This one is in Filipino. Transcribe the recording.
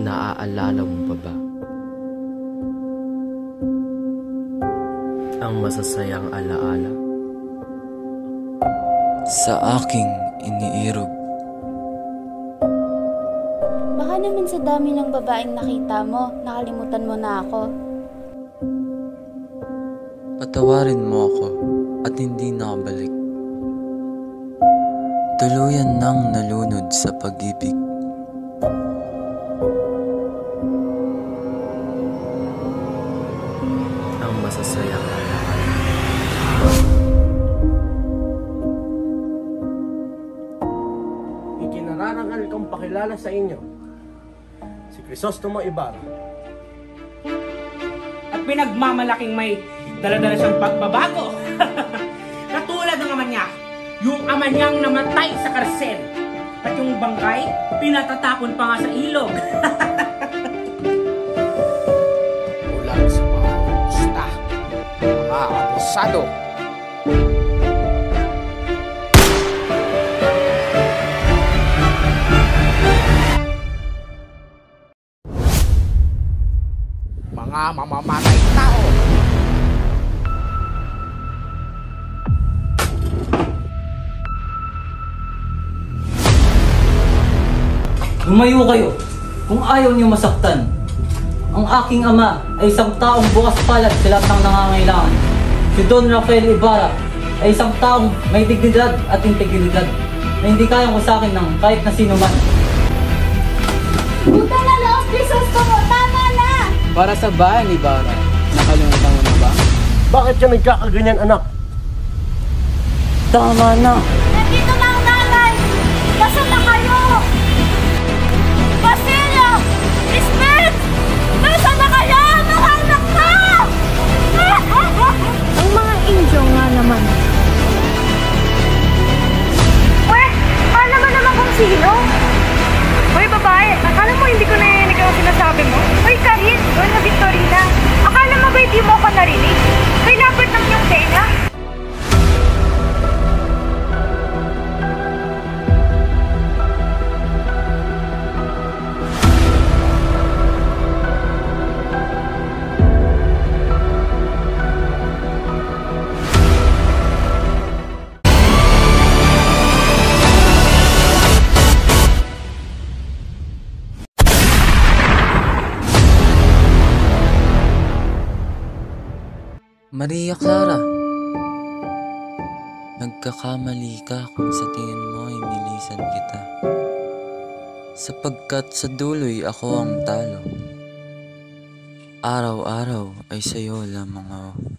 Naaalala mo pa ba ang masasayang alaala sa aking iniirog? Baka naman sa dami ng babaeng nakita mo, nakalimutan mo na ako. Patawarin mo ako at hindi nakabalik. Tuluyan nang nalunod sa pag-ibig. ang masasayang alaala. Ikinararangal kong pakilala sa inyo si Crisostomo Ibarra. At pinagmamalaking may dala-dala siyang pagbabago. Katulad ng ama niya, yung ama niyang namatay sa karsel. At yung bangkay, pinatatapon pa nga sa ilog. Ulan sa mga gusta, mga abusado. Mga mamamatay tao. Lumayo kayo kung ayaw niyo masaktan. Ang aking ama ay isang taong bukas palad sa lahat ng nangangailangan. Si Don Rafael Ibarra ay isang taong may dignidad at integridad na hindi kayang kusakin ng kahit na sino man. Punta na loob, Crisostomo! Tama na! Para sa bayan, Ibarra. Nakalimutan mo na ba? Bakit siya nagkakaganyan, anak? Tama na! Nandito na ang nanay! Basta na kayo! Basilio! Lisbeth! Nasa na kayo? Mga anak ko! Ang mga Indio nga naman. Uy! Akala mo naman kung sino? Uy, babae! Akala mo hindi ko narinig ang sinasabi mo? Uy, Karin! Doon na Victorina! Akala mo ba hindi mo ako narinig? May lapit ng iyong tenga! Maria Clara, nagkakamali ka kung sa tingin mo ay nilisan kita. Sapagkat sa dulo'y ako ang talo. Araw-araw ay sa'yo lamang ako.